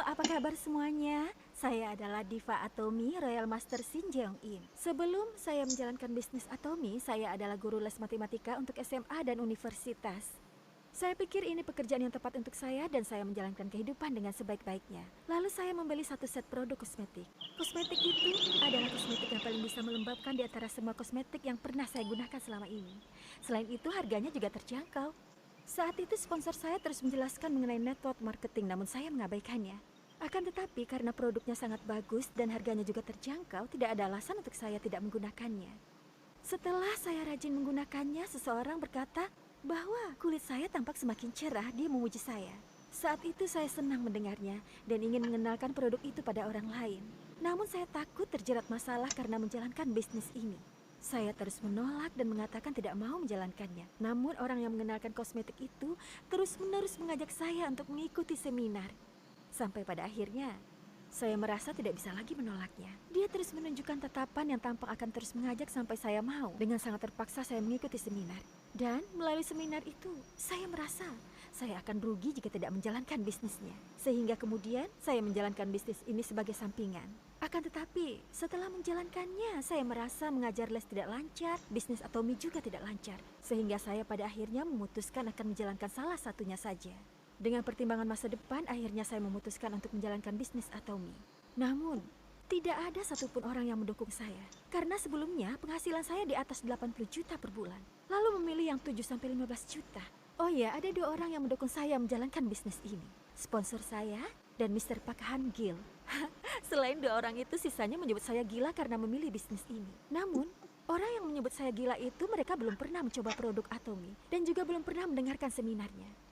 apa kabar semuanya? Saya adalah Diva Atomi, Royal Master Shin Jeong-in. Sebelum saya menjalankan bisnis Atomi, saya adalah guru les matematika untuk SMA dan universitas. Saya pikir ini pekerjaan yang tepat untuk saya dan saya menjalankan kehidupan dengan sebaik-baiknya. Lalu saya membeli satu set produk kosmetik. Kosmetik itu adalah kosmetik yang paling bisa melembabkan di antara semua kosmetik yang pernah saya gunakan selama ini. Selain itu, harganya juga terjangkau. Saat itu sponsor saya terus menjelaskan mengenai network marketing, namun saya mengabaikannya. Akan tetapi karena produknya sangat bagus dan harganya juga terjangkau, tidak ada alasan untuk saya tidak menggunakannya. Setelah saya rajin menggunakannya, seseorang berkata bahwa kulit saya tampak semakin cerah. Dia memuji saya. Saat itu saya senang mendengarnya dan ingin mengenalkan produk itu pada orang lain. Namun saya takut terjerat masalah karena menjalankan bisnis ini. Saya terus menolak dan mengatakan tidak mau menjalankannya. Namun orang yang mengenalkan kosmetik itu terus-menerus mengajak saya untuk mengikuti seminar. Sampai pada akhirnya, saya merasa tidak bisa lagi menolaknya. Dia terus menunjukkan tatapan yang tampak akan terus mengajak sampai saya mau. Dengan sangat terpaksa saya mengikuti seminar. Dan melalui seminar itu, saya merasa saya akan rugi jika tidak menjalankan bisnisnya. Sehingga kemudian saya menjalankan bisnis ini sebagai sampingan. Akan tetapi, setelah menjalankannya, saya merasa mengajar les tidak lancar, bisnis Atomi juga tidak lancar. Sehingga saya pada akhirnya memutuskan akan menjalankan salah satunya saja. Dengan pertimbangan masa depan, akhirnya saya memutuskan untuk menjalankan bisnis Atomi. Namun, tidak ada satupun orang yang mendukung saya. Karena sebelumnya penghasilan saya di atas 80 juta per bulan. Lalu memilih yang 7-15 juta. Oh ya, ada dua orang yang mendukung saya menjalankan bisnis ini. Sponsor saya dan Mr. Park Han Gil. Selain dua orang itu, sisanya menyebut saya gila karena memilih bisnis ini. Namun, orang yang menyebut saya gila itu mereka belum pernah mencoba produk Atomi dan juga belum pernah mendengarkan seminarnya.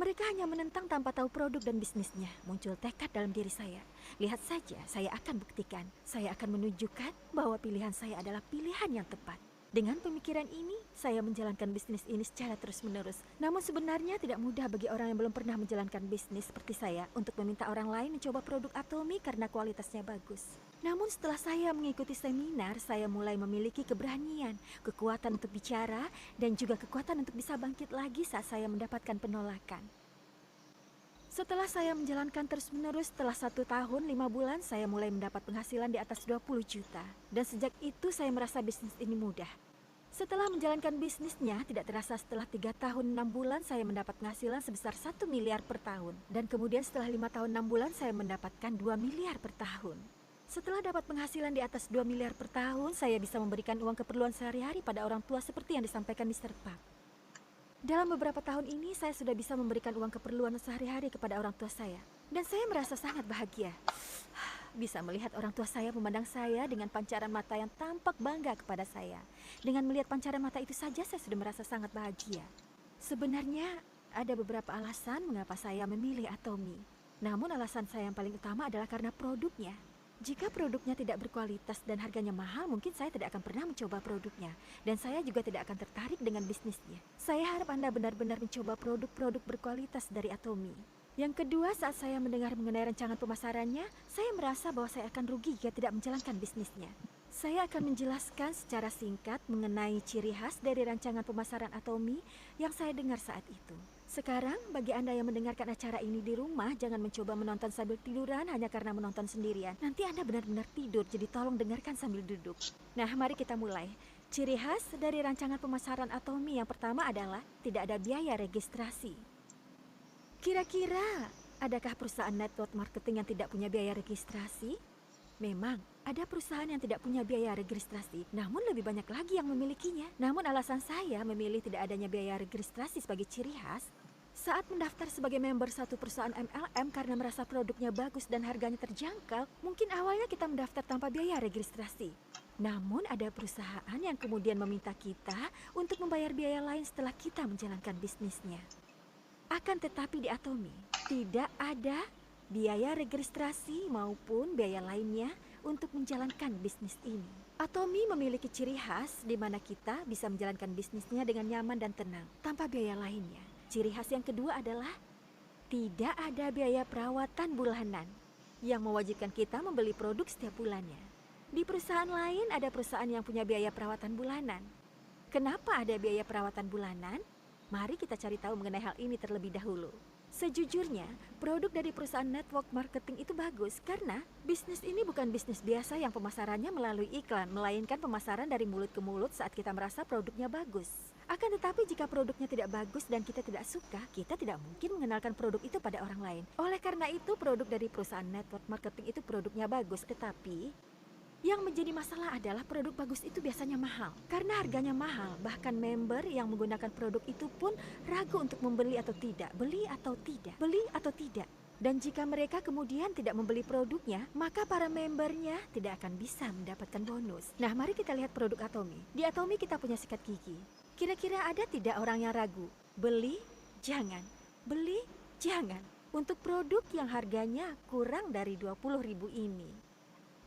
Mereka hanya menentang tanpa tahu produk dan bisnisnya. Muncul tekad dalam diri saya. Lihat saja, saya akan buktikan. Saya akan menunjukkan bahwa pilihan saya adalah pilihan yang tepat. Dengan pemikiran ini, saya menjalankan bisnis ini secara terus-menerus. Namun sebenarnya tidak mudah bagi orang yang belum pernah menjalankan bisnis seperti saya untuk meminta orang lain mencoba produk Atomi karena kualitasnya bagus. Namun setelah saya mengikuti seminar, saya mulai memiliki keberanian, kekuatan untuk bicara, dan juga kekuatan untuk bisa bangkit lagi saat saya mendapatkan penolakan. Setelah saya menjalankan terus-menerus, setelah 1 tahun 5 bulan, saya mulai mendapat penghasilan di atas 20 juta. Dan sejak itu saya merasa bisnis ini mudah. Setelah menjalankan bisnisnya, tidak terasa setelah 3 tahun 6 bulan, saya mendapat penghasilan sebesar 1 miliar per tahun. Dan kemudian setelah 5 tahun 6 bulan, saya mendapatkan 2 miliar per tahun. Setelah dapat penghasilan di atas 2 miliar per tahun, saya bisa memberikan uang keperluan sehari-hari pada orang tua seperti yang disampaikan Mr. Park. Dalam beberapa tahun ini, saya sudah bisa memberikan uang keperluan sehari-hari kepada orang tua saya. Dan saya merasa sangat bahagia. Bisa melihat orang tua saya memandang saya dengan pancaran mata yang tampak bangga kepada saya. Dengan melihat pancaran mata itu saja, saya sudah merasa sangat bahagia. Sebenarnya, ada beberapa alasan mengapa saya memilih Atomi. Namun alasan saya yang paling utama adalah karena produknya. Jika produknya tidak berkualitas dan harganya mahal, mungkin saya tidak akan pernah mencoba produknya. Dan saya juga tidak akan tertarik dengan bisnisnya. Saya harap Anda benar-benar mencoba produk-produk berkualitas dari Atomi. Yang kedua, saat saya mendengar mengenai rancangan pemasarannya, saya merasa bahwa saya akan rugi jika tidak menjalankan bisnisnya. Saya akan menjelaskan secara singkat mengenai ciri khas dari rancangan pemasaran Atomi yang saya dengar saat itu. Sekarang, bagi Anda yang mendengarkan acara ini di rumah, jangan mencoba menonton sambil tiduran hanya karena menonton sendirian. Nanti Anda benar-benar tidur, jadi tolong dengarkan sambil duduk. Nah, mari kita mulai. Ciri khas dari rancangan pemasaran Atomi yang pertama adalah tidak ada biaya registrasi. Kira-kira, adakah perusahaan network marketing yang tidak punya biaya registrasi? Memang, ada perusahaan yang tidak punya biaya registrasi, namun lebih banyak lagi yang memilikinya. Namun alasan saya memilih tidak adanya biaya registrasi sebagai ciri khas, saat mendaftar sebagai member satu perusahaan MLM karena merasa produknya bagus dan harganya terjangkau, mungkin awalnya kita mendaftar tanpa biaya registrasi. Namun ada perusahaan yang kemudian meminta kita untuk membayar biaya lain setelah kita menjalankan bisnisnya. Akan tetapi di Atomi, tidak ada biaya registrasi maupun biaya lainnya untuk menjalankan bisnis ini. Atomi memiliki ciri khas di mana kita bisa menjalankan bisnisnya dengan nyaman dan tenang, tanpa biaya lainnya. Ciri khas yang kedua adalah tidak ada biaya perawatan bulanan yang mewajibkan kita membeli produk setiap bulannya. Di perusahaan lain ada perusahaan yang punya biaya perawatan bulanan. Kenapa ada biaya perawatan bulanan? Mari kita cari tahu mengenai hal ini terlebih dahulu. Sejujurnya, produk dari perusahaan network marketing itu bagus karena bisnis ini bukan bisnis biasa yang pemasarannya melalui iklan, melainkan pemasaran dari mulut ke mulut saat kita merasa produknya bagus. Akan tetapi jika produknya tidak bagus dan kita tidak suka, kita tidak mungkin mengenalkan produk itu pada orang lain. Oleh karena itu, produk dari perusahaan network marketing itu produknya bagus, tetapi yang menjadi masalah adalah produk bagus itu biasanya mahal. Karena harganya mahal, bahkan member yang menggunakan produk itu pun ragu untuk membeli atau tidak, beli atau tidak, beli atau tidak. Dan jika mereka kemudian tidak membeli produknya, maka para membernya tidak akan bisa mendapatkan bonus. Nah, mari kita lihat produk Atomy. Di Atomy kita punya sikat gigi. Kira-kira ada tidak orang yang ragu? Beli, jangan. Beli, jangan. Untuk produk yang harganya kurang dari 20.000 ini.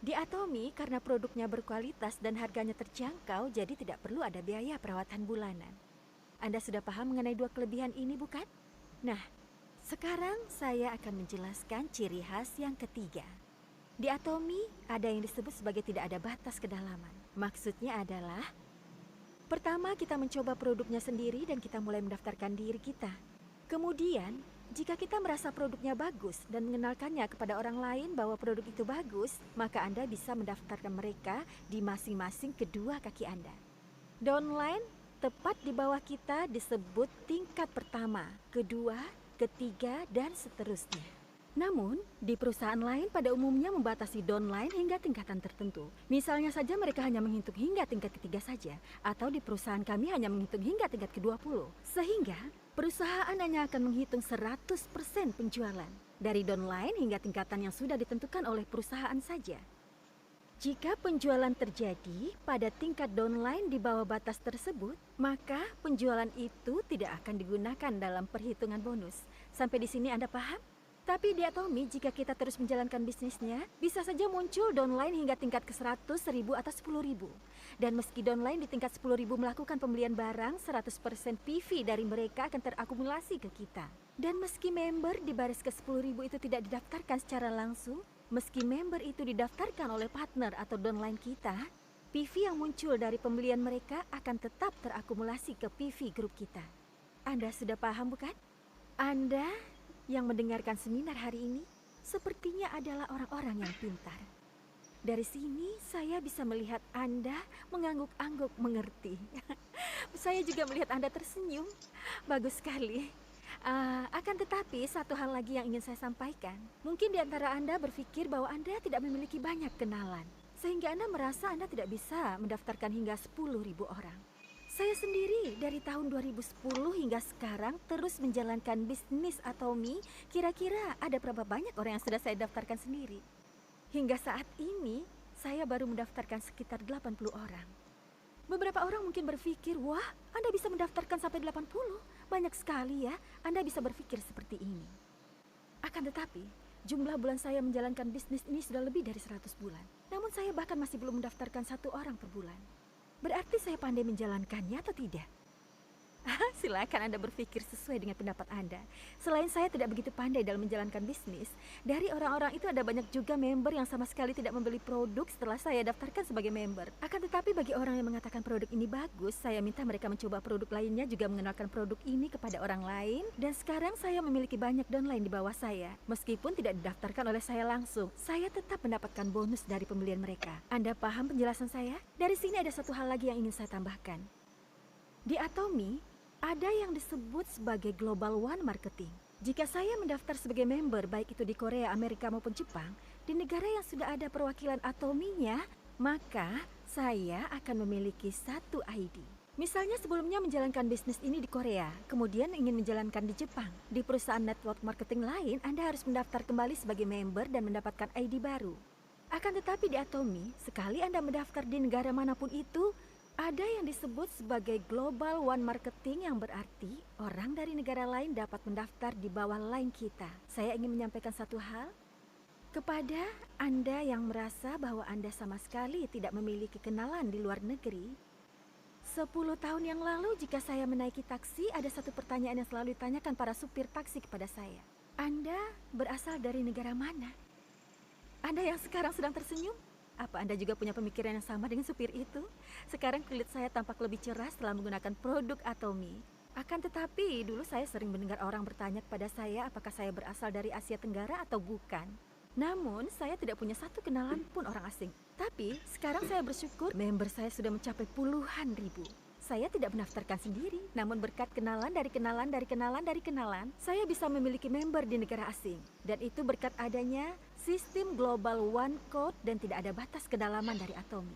Di Atomy, karena produknya berkualitas dan harganya terjangkau, jadi tidak perlu ada biaya perawatan bulanan. Anda sudah paham mengenai dua kelebihan ini, bukan? Nah, sekarang saya akan menjelaskan ciri khas yang ketiga. Di Atomy, ada yang disebut sebagai tidak ada batas kedalaman. Maksudnya adalah, pertama kita mencoba produknya sendiri dan kita mulai mendaftarkan diri kita. Kemudian, jika kita merasa produknya bagus dan mengenalkannya kepada orang lain bahwa produk itu bagus, maka Anda bisa mendaftarkan mereka di masing-masing kedua kaki Anda. Downline tepat di bawah kita disebut tingkat pertama, kedua, ketiga, dan seterusnya. Namun, di perusahaan lain pada umumnya membatasi downline hingga tingkatan tertentu. Misalnya saja mereka hanya menghitung hingga tingkat ketiga saja, atau di perusahaan kami hanya menghitung hingga tingkat ke-20. Sehingga, perusahaan hanya akan menghitung 100% penjualan, dari downline hingga tingkatan yang sudah ditentukan oleh perusahaan saja. Jika penjualan terjadi pada tingkat downline di bawah batas tersebut, maka penjualan itu tidak akan digunakan dalam perhitungan bonus. Sampai di sini Anda paham? Tapi di Atomy, jika kita terus menjalankan bisnisnya, bisa saja muncul downline hingga tingkat ke-100, 1000, atau 10.000. Dan meski downline di tingkat 10.000 melakukan pembelian barang, 100% PV dari mereka akan terakumulasi ke kita. Dan meski member di baris ke-10.000 itu tidak didaftarkan secara langsung, meski member itu didaftarkan oleh partner atau downline kita, PV yang muncul dari pembelian mereka akan tetap terakumulasi ke PV grup kita. Anda sudah paham bukan? Anda yang mendengarkan seminar hari ini sepertinya adalah orang-orang yang pintar. Dari sini saya bisa melihat Anda mengangguk-angguk mengerti. Saya juga melihat Anda tersenyum. Bagus sekali. Akan tetapi satu hal lagi yang ingin saya sampaikan. Mungkin di antara Anda berpikir bahwa Anda tidak memiliki banyak kenalan, sehingga Anda merasa Anda tidak bisa mendaftarkan hingga 10.000 orang. Saya sendiri dari tahun 2010 hingga sekarang terus menjalankan bisnis Atomy. Kira-kira ada berapa banyak orang yang sudah saya daftarkan sendiri? Hingga saat ini, saya baru mendaftarkan sekitar 80 orang. Beberapa orang mungkin berpikir, wah, Anda bisa mendaftarkan sampai 80. Banyak sekali ya, Anda bisa berpikir seperti ini. Akan tetapi, jumlah bulan saya menjalankan bisnis ini sudah lebih dari 100 bulan. Namun saya bahkan masih belum mendaftarkan 1 orang per bulan. Berarti saya pandai menjalankannya atau tidak? Silakan Anda berpikir sesuai dengan pendapat Anda. Selain saya tidak begitu pandai dalam menjalankan bisnis, dari orang-orang itu ada banyak juga member yang sama sekali tidak membeli produk setelah saya daftarkan sebagai member. Akan tetapi bagi orang yang mengatakan produk ini bagus, saya minta mereka mencoba produk lainnya, juga mengenalkan produk ini kepada orang lain. Dan sekarang saya memiliki banyak downline di bawah saya. Meskipun tidak didaftarkan oleh saya langsung, saya tetap mendapatkan bonus dari pembelian mereka. Anda paham penjelasan saya? Dari sini ada satu hal lagi yang ingin saya tambahkan. Di Atomy, ada yang disebut sebagai Global One Marketing. Jika saya mendaftar sebagai member, baik itu di Korea, Amerika maupun Jepang, di negara yang sudah ada perwakilan Atomy-nya, maka saya akan memiliki satu ID. Misalnya sebelumnya menjalankan bisnis ini di Korea, kemudian ingin menjalankan di Jepang. Di perusahaan network marketing lain, Anda harus mendaftar kembali sebagai member dan mendapatkan ID baru. Akan tetapi di Atomy, sekali Anda mendaftar di negara manapun itu, ada yang disebut sebagai Global One Marketing, yang berarti orang dari negara lain dapat mendaftar di bawah line kita. Saya ingin menyampaikan satu hal kepada Anda yang merasa bahwa Anda sama sekali tidak memiliki kenalan di luar negeri. 10 tahun yang lalu jika saya menaiki taksi, ada satu pertanyaan yang selalu ditanyakan para supir taksi kepada saya. Anda berasal dari negara mana? Anda yang sekarang sedang tersenyum? Apa Anda juga punya pemikiran yang sama dengan supir itu? Sekarang kulit saya tampak lebih cerah setelah menggunakan produk Atomy. Akan tetapi, dulu saya sering mendengar orang bertanya kepada saya apakah saya berasal dari Asia Tenggara atau bukan. Namun, saya tidak punya satu kenalan pun orang asing. Tapi, sekarang saya bersyukur member saya sudah mencapai puluhan ribu. Saya tidak mendaftarkan sendiri, namun berkat kenalan dari kenalan dari kenalan dari kenalan, saya bisa memiliki member di negara asing. Dan itu berkat adanya sistem global one code dan tidak ada batas kedalaman dari Atomi.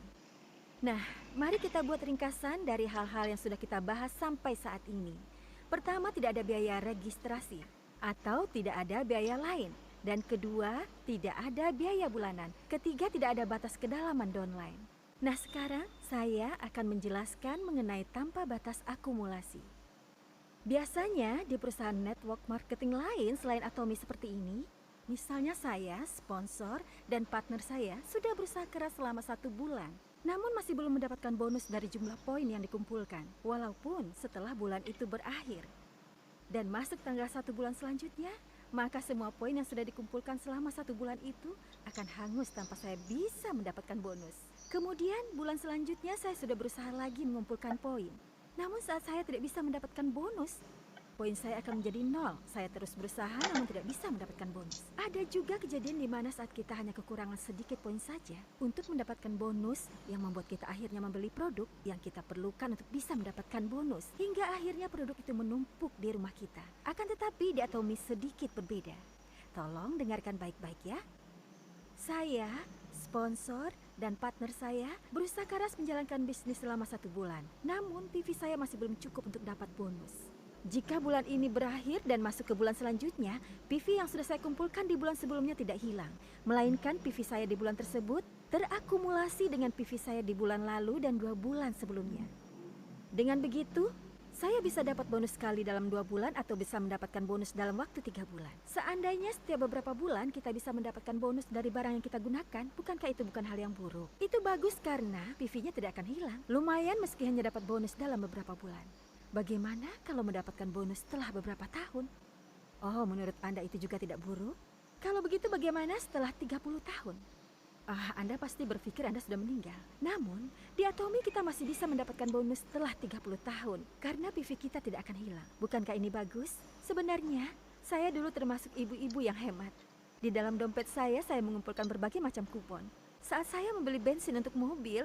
Nah, mari kita buat ringkasan dari hal-hal yang sudah kita bahas sampai saat ini. Pertama, tidak ada biaya registrasi atau tidak ada biaya lain. Dan kedua, tidak ada biaya bulanan. Ketiga, tidak ada batas kedalaman downline. Nah, sekarang saya akan menjelaskan mengenai tanpa batas akumulasi. Biasanya di perusahaan network marketing lain selain Atomi seperti ini, misalnya saya, sponsor, dan partner saya sudah berusaha keras selama 1 bulan. Namun masih belum mendapatkan bonus dari jumlah poin yang dikumpulkan, walaupun setelah bulan itu berakhir. Dan masuk tanggal 1 bulan selanjutnya, maka semua poin yang sudah dikumpulkan selama 1 bulan itu akan hangus tanpa saya bisa mendapatkan bonus. Kemudian bulan selanjutnya saya sudah berusaha lagi mengumpulkan poin. Namun saat saya tidak bisa mendapatkan bonus, poin saya akan menjadi 0. Saya terus berusaha namun tidak bisa mendapatkan bonus. Ada juga kejadian di mana saat kita hanya kekurangan sedikit poin saja untuk mendapatkan bonus yang membuat kita akhirnya membeli produk yang kita perlukan untuk bisa mendapatkan bonus. Hingga akhirnya produk itu menumpuk di rumah kita. Akan tetapi di Atomi sedikit berbeda. Tolong dengarkan baik-baik ya. Saya, sponsor, dan partner saya berusaha keras menjalankan bisnis selama 1 bulan. Namun PV saya masih belum cukup untuk dapat bonus. Jika bulan ini berakhir dan masuk ke bulan selanjutnya, PV yang sudah saya kumpulkan di bulan sebelumnya tidak hilang. Melainkan PV saya di bulan tersebut terakumulasi dengan PV saya di bulan lalu dan 2 bulan sebelumnya. Dengan begitu, saya bisa dapat bonus sekali dalam 2 bulan atau bisa mendapatkan bonus dalam waktu 3 bulan. Seandainya setiap beberapa bulan kita bisa mendapatkan bonus dari barang yang kita gunakan, bukankah itu bukan hal yang buruk? Itu bagus karena PV-nya tidak akan hilang. Lumayan meski hanya dapat bonus dalam beberapa bulan. Bagaimana kalau mendapatkan bonus setelah beberapa tahun? Oh, menurut Anda itu juga tidak buruk? Kalau begitu bagaimana setelah 30 tahun? Anda pasti berpikir Anda sudah meninggal. Namun, di Atomi kita masih bisa mendapatkan bonus setelah 30 tahun karena PV kita tidak akan hilang. Bukankah ini bagus? Sebenarnya, saya dulu termasuk ibu-ibu yang hemat. Di dalam dompet saya mengumpulkan berbagai macam kupon. Saat saya membeli bensin untuk mobil,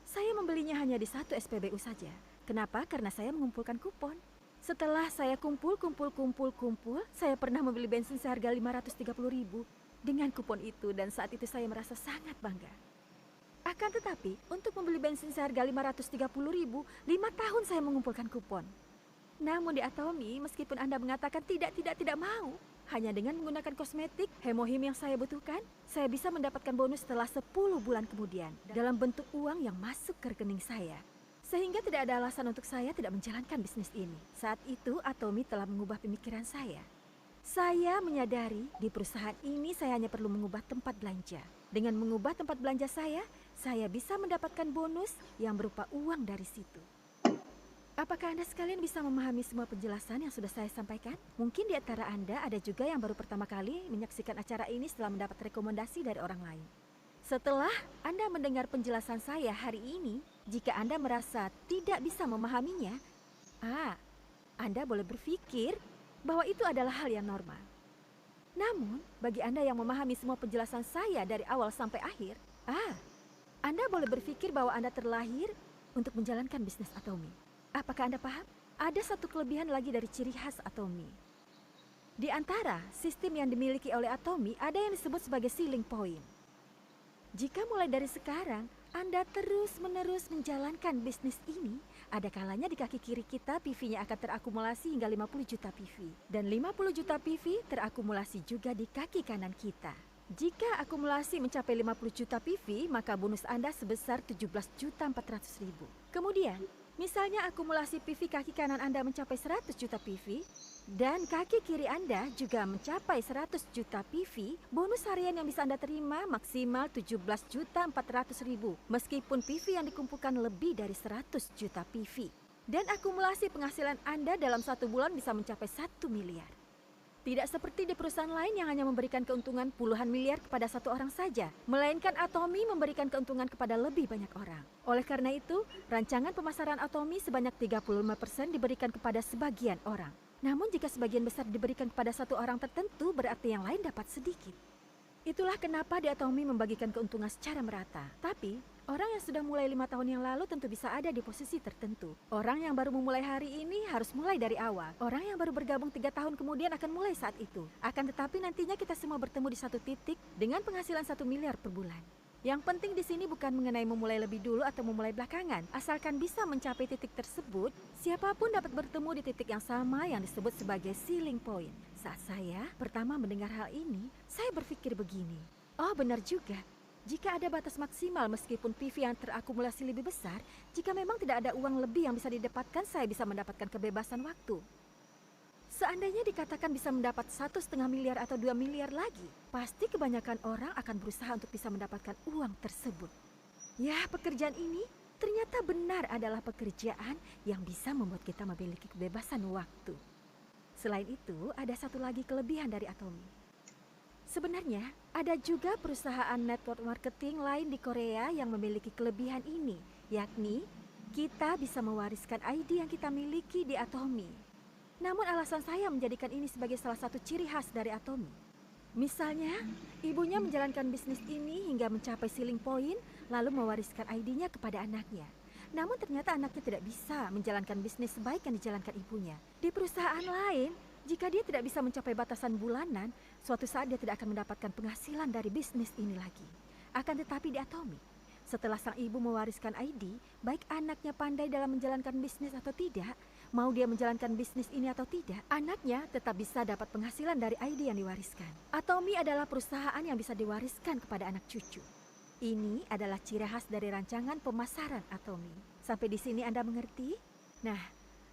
saya membelinya hanya di 1 SPBU saja. Kenapa? Karena saya mengumpulkan kupon. Setelah saya kumpul, saya pernah membeli bensin seharga 530.000 dengan kupon itu dan saat itu saya merasa sangat bangga. Akan tetapi, untuk membeli bensin seharga 530.000, 5 tahun saya mengumpulkan kupon. Namun di Atomi, meskipun Anda mengatakan tidak mau, hanya dengan menggunakan kosmetik, hemohim yang saya butuhkan, saya bisa mendapatkan bonus setelah 10 bulan kemudian dalam bentuk uang yang masuk ke rekening saya. Sehingga tidak ada alasan untuk saya tidak menjalankan bisnis ini. Saat itu, Atomi telah mengubah pemikiran saya. Saya menyadari di perusahaan ini saya hanya perlu mengubah tempat belanja. Dengan mengubah tempat belanja saya bisa mendapatkan bonus yang berupa uang dari situ. Apakah Anda sekalian bisa memahami semua penjelasan yang sudah saya sampaikan? Mungkin di antara Anda ada juga yang baru pertama kali menyaksikan acara ini setelah mendapat rekomendasi dari orang lain. Setelah Anda mendengar penjelasan saya hari ini, jika Anda merasa tidak bisa memahaminya, Anda boleh berpikir bahwa itu adalah hal yang normal. Namun, bagi Anda yang memahami semua penjelasan saya dari awal sampai akhir, Anda boleh berpikir bahwa Anda terlahir untuk menjalankan bisnis Atomi. Apakah Anda paham? Ada satu kelebihan lagi dari ciri khas Atomi. Di antara sistem yang dimiliki oleh Atomi, ada yang disebut sebagai ceiling point. Jika mulai dari sekarang, Anda terus-menerus menjalankan bisnis ini, ada kalanya di kaki kiri kita PV-nya akan terakumulasi hingga 50 juta PV. Dan 50 juta PV terakumulasi juga di kaki kanan kita. Jika akumulasi mencapai 50 juta PV, maka bonus Anda sebesar 17.400.000. Kemudian, misalnya akumulasi PV kaki kanan Anda mencapai 100 juta PV, dan kaki kiri Anda juga mencapai 100 juta PV, bonus harian yang bisa Anda terima maksimal 17.400.000, meskipun PV yang dikumpulkan lebih dari 100 juta PV. Dan akumulasi penghasilan Anda dalam 1 bulan bisa mencapai 1 miliar. Tidak seperti di perusahaan lain yang hanya memberikan keuntungan puluhan miliar kepada satu orang saja, melainkan Atomy memberikan keuntungan kepada lebih banyak orang. Oleh karena itu, rancangan pemasaran Atomy sebanyak 35% diberikan kepada sebagian orang. Namun jika sebagian besar diberikan kepada satu orang tertentu, berarti yang lain dapat sedikit. Itulah kenapa di Atomy membagikan keuntungan secara merata. Tapi, orang yang sudah mulai 5 tahun yang lalu tentu bisa ada di posisi tertentu. Orang yang baru memulai hari ini harus mulai dari awal. Orang yang baru bergabung 3 tahun kemudian akan mulai saat itu. Akan tetapi nantinya kita semua bertemu di satu titik dengan penghasilan 1 miliar per bulan. Yang penting di sini bukan mengenai memulai lebih dulu atau memulai belakangan. Asalkan bisa mencapai titik tersebut, siapapun dapat bertemu di titik yang sama yang disebut sebagai ceiling point. Saat saya pertama mendengar hal ini, saya berpikir begini. Oh, benar juga. Jika ada batas maksimal meskipun PV yang terakumulasi lebih besar, jika memang tidak ada uang lebih yang bisa didapatkan, saya bisa mendapatkan kebebasan waktu. Seandainya dikatakan bisa mendapat 1,5 miliar atau 2 miliar lagi, pasti kebanyakan orang akan berusaha untuk bisa mendapatkan uang tersebut. Ya, pekerjaan ini ternyata benar adalah pekerjaan yang bisa membuat kita memiliki kebebasan waktu. Selain itu, ada satu lagi kelebihan dari Atomy. Sebenarnya, ada juga perusahaan network marketing lain di Korea yang memiliki kelebihan ini, yakni kita bisa mewariskan ID yang kita miliki di Atomy. Namun alasan saya menjadikan ini sebagai salah satu ciri khas dari Atomy. Misalnya, ibunya menjalankan bisnis ini hingga mencapai ceiling point, lalu mewariskan ID-nya kepada anaknya. Namun ternyata anaknya tidak bisa menjalankan bisnis sebaik yang dijalankan ibunya. Di perusahaan lain, jika dia tidak bisa mencapai batasan bulanan, suatu saat dia tidak akan mendapatkan penghasilan dari bisnis ini lagi. Akan tetapi di Atomy, setelah sang ibu mewariskan ID, baik anaknya pandai dalam menjalankan bisnis atau tidak, mau dia menjalankan bisnis ini atau tidak, anaknya tetap bisa dapat penghasilan dari ID yang diwariskan. Atomy adalah perusahaan yang bisa diwariskan kepada anak cucu. Ini adalah ciri khas dari rancangan pemasaran Atomy. Sampai di sini Anda mengerti? Nah,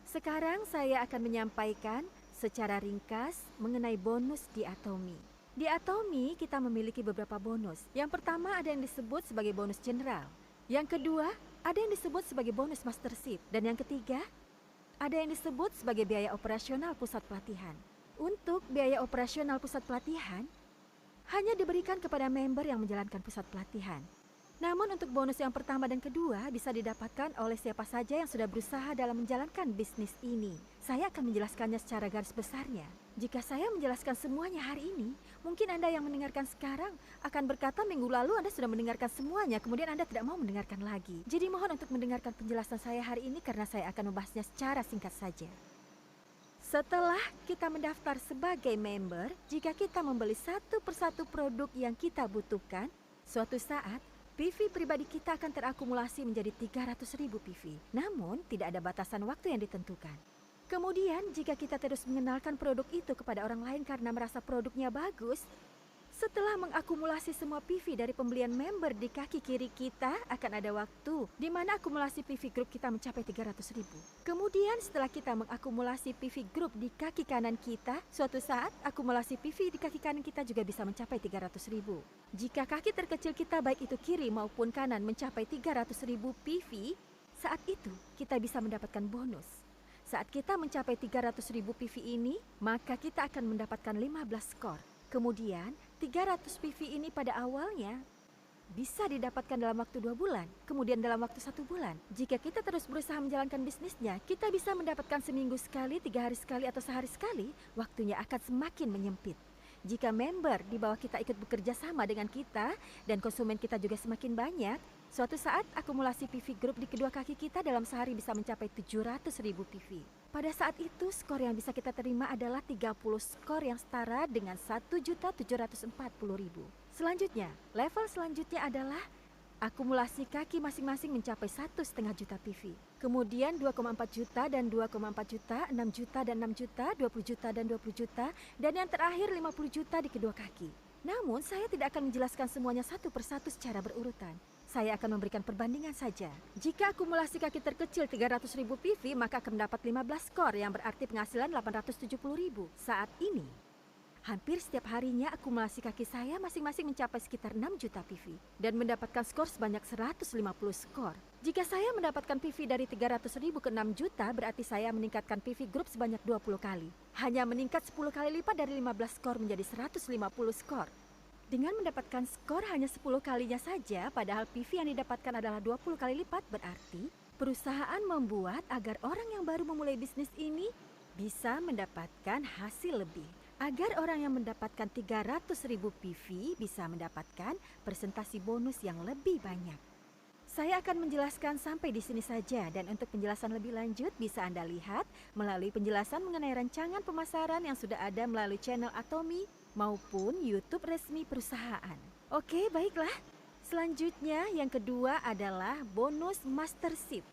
sekarang saya akan menyampaikan secara ringkas mengenai bonus di Atomy. Di Atomy kita memiliki beberapa bonus. Yang pertama ada yang disebut sebagai bonus general. Yang kedua ada yang disebut sebagai bonus mastership. Dan yang ketiga ada yang disebut sebagai biaya operasional pusat pelatihan. Untuk biaya operasional pusat pelatihan hanya diberikan kepada member yang menjalankan pusat pelatihan. Namun untuk bonus yang pertama dan kedua bisa didapatkan oleh siapa saja yang sudah berusaha dalam menjalankan bisnis ini. Saya akan menjelaskannya secara garis besarnya. Jika saya menjelaskan semuanya hari ini, mungkin Anda yang mendengarkan sekarang akan berkata minggu lalu Anda sudah mendengarkan semuanya, kemudian Anda tidak mau mendengarkan lagi. Jadi mohon untuk mendengarkan penjelasan saya hari ini karena saya akan membahasnya secara singkat saja. Setelah kita mendaftar sebagai member, jika kita membeli satu persatu produk yang kita butuhkan, suatu saat PV pribadi kita akan terakumulasi menjadi 300.000 PV. Namun, tidak ada batasan waktu yang ditentukan. Kemudian, jika kita terus mengenalkan produk itu kepada orang lain karena merasa produknya bagus, setelah mengakumulasi semua PV dari pembelian member di kaki kiri kita, akan ada waktu di mana akumulasi PV grup kita mencapai 300.000. Kemudian setelah kita mengakumulasi PV grup di kaki kanan kita, suatu saat akumulasi PV di kaki kanan kita juga bisa mencapai 300.000. Jika kaki terkecil kita baik itu kiri maupun kanan mencapai 300.000 PV, saat itu kita bisa mendapatkan bonus. Saat kita mencapai 300.000 PV ini, maka kita akan mendapatkan 15 skor. Kemudian, 300 PV ini pada awalnya bisa didapatkan dalam waktu 2 bulan, kemudian dalam waktu 1 bulan. Jika kita terus berusaha menjalankan bisnisnya, kita bisa mendapatkan seminggu sekali, 3 hari sekali, atau sehari sekali, waktunya akan semakin menyempit. Jika member di bawah kita ikut bekerja sama dengan kita, dan konsumen kita juga semakin banyak, suatu saat akumulasi PV grup di kedua kaki kita dalam sehari bisa mencapai 700.000 PV. Pada saat itu, skor yang bisa kita terima adalah 30 skor yang setara dengan 1.740.000. Selanjutnya, level selanjutnya adalah akumulasi kaki masing-masing mencapai 1,5 juta PV. Kemudian 2,4 juta dan 2,4 juta, 6 juta dan 6 juta, 20 juta dan 20 juta, dan yang terakhir 50 juta di kedua kaki. Namun, saya tidak akan menjelaskan semuanya satu persatu secara berurutan. Saya akan memberikan perbandingan saja. Jika akumulasi kaki terkecil 300.000 PV, maka akan mendapat 15 skor yang berarti penghasilan 870.000. Saat ini, Hampir setiap harinya akumulasi kaki saya masing-masing mencapai sekitar 6 juta PV dan mendapatkan skor sebanyak 150 skor. Jika saya mendapatkan PV dari 300.000 ke 6 juta, berarti saya meningkatkan PV Group sebanyak 20 kali. Hanya meningkat 10 kali lipat dari 15 skor menjadi 150 skor. Dengan mendapatkan skor hanya 10 kalinya saja, padahal PV yang didapatkan adalah 20 kali lipat, berarti perusahaan membuat agar orang yang baru memulai bisnis ini bisa mendapatkan hasil lebih. Agar orang yang mendapatkan 300.000 PV bisa mendapatkan presentasi bonus yang lebih banyak. Saya akan menjelaskan sampai di sini saja, dan untuk penjelasan lebih lanjut bisa Anda lihat melalui penjelasan mengenai rancangan pemasaran yang sudah ada melalui channel Atomy maupun YouTube resmi perusahaan. Oke, baiklah. Selanjutnya yang kedua adalah bonus Mastership.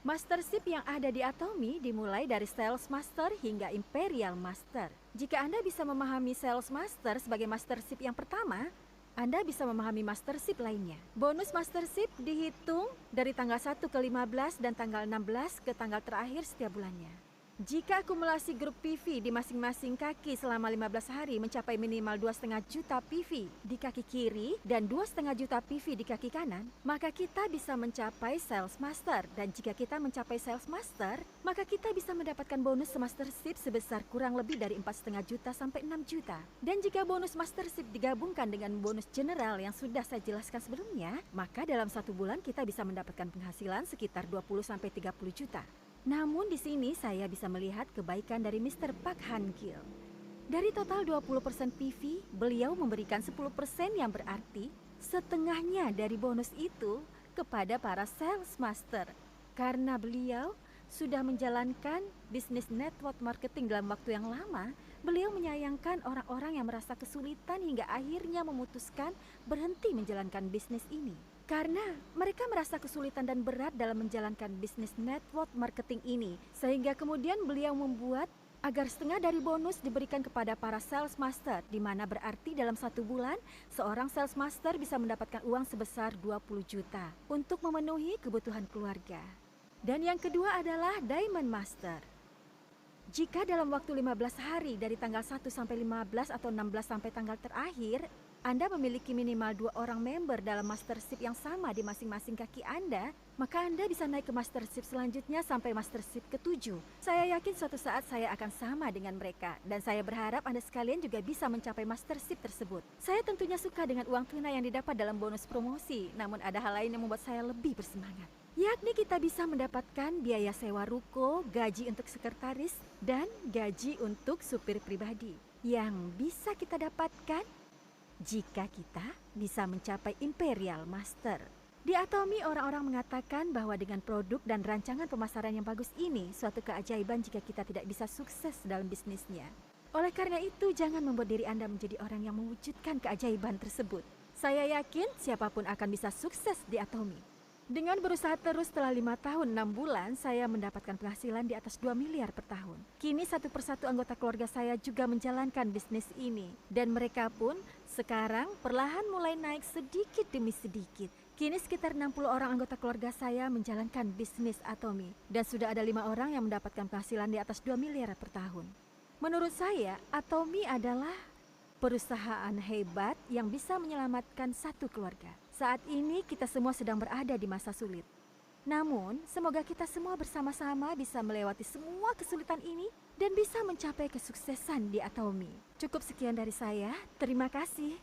Mastership yang ada di Atomy dimulai dari Sales Master hingga Imperial Master. Jika Anda bisa memahami Sales Master sebagai Mastership yang pertama, Anda bisa memahami Mastership lainnya. Bonus Mastership dihitung dari tanggal 1 ke 15 dan tanggal 16 ke tanggal terakhir setiap bulannya. Jika akumulasi grup PV di masing-masing kaki selama 15 hari mencapai minimal 2,5 juta PV di kaki kiri dan 2,5 juta PV di kaki kanan, maka kita bisa mencapai Sales Master. Dan jika kita mencapai Sales Master, maka kita bisa mendapatkan bonus Mastership sebesar kurang lebih dari 4,5 juta sampai 6 juta. Dan jika bonus Mastership digabungkan dengan bonus general yang sudah saya jelaskan sebelumnya, maka dalam 1 bulan kita bisa mendapatkan penghasilan sekitar 20 sampai 30 juta. Namun di sini saya bisa melihat kebaikan dari Mr. Park Han-gil. Dari total 20% PV, beliau memberikan 10% yang berarti setengahnya dari bonus itu kepada para sales master. Karena beliau sudah menjalankan bisnis network marketing dalam waktu yang lama, beliau menyayangkan orang-orang yang merasa kesulitan hingga akhirnya memutuskan berhenti menjalankan bisnis ini. Karena mereka merasa kesulitan dan berat dalam menjalankan bisnis network marketing ini, sehingga kemudian beliau membuat agar setengah dari bonus diberikan kepada para sales master, di mana berarti dalam 1 bulan seorang sales master bisa mendapatkan uang sebesar 20 juta untuk memenuhi kebutuhan keluarga. Dan yang kedua adalah Diamond Master. Jika dalam waktu 15 hari dari tanggal 1 sampai 15 atau 16 sampai tanggal terakhir, Anda memiliki minimal 2 orang member dalam Mastership yang sama di masing-masing kaki Anda, maka Anda bisa naik ke Mastership selanjutnya sampai Mastership ke-7. Saya yakin suatu saat saya akan sama dengan mereka, dan saya berharap Anda sekalian juga bisa mencapai Mastership tersebut. Saya tentunya suka dengan uang tunai yang didapat dalam bonus promosi, namun ada hal lain yang membuat saya lebih bersemangat. Yakni kita bisa mendapatkan biaya sewa ruko, gaji untuk sekretaris, dan gaji untuk supir pribadi yang bisa kita dapatkan jika kita bisa mencapai Imperial Master. Di Atomy, orang-orang mengatakan bahwa dengan produk dan rancangan pemasaran yang bagus ini, suatu keajaiban jika kita tidak bisa sukses dalam bisnisnya. Oleh karena itu, jangan membuat diri Anda menjadi orang yang mewujudkan keajaiban tersebut. Saya yakin siapapun akan bisa sukses di Atomy. Dengan berusaha terus setelah 5 tahun 6 bulan, saya mendapatkan penghasilan di atas 2 miliar per tahun. Kini satu persatu anggota keluarga saya juga menjalankan bisnis ini. Dan mereka pun sekarang perlahan mulai naik sedikit demi sedikit. Kini sekitar 60 orang anggota keluarga saya menjalankan bisnis Atomy. Dan sudah ada 5 orang yang mendapatkan penghasilan di atas 2 miliar per tahun. Menurut saya, Atomy adalah perusahaan hebat yang bisa menyelamatkan satu keluarga. Saat ini kita semua sedang berada di masa sulit. Namun, semoga kita semua bersama-sama bisa melewati semua kesulitan ini dan bisa mencapai kesuksesan di Atomy. Cukup sekian dari saya. Terima kasih.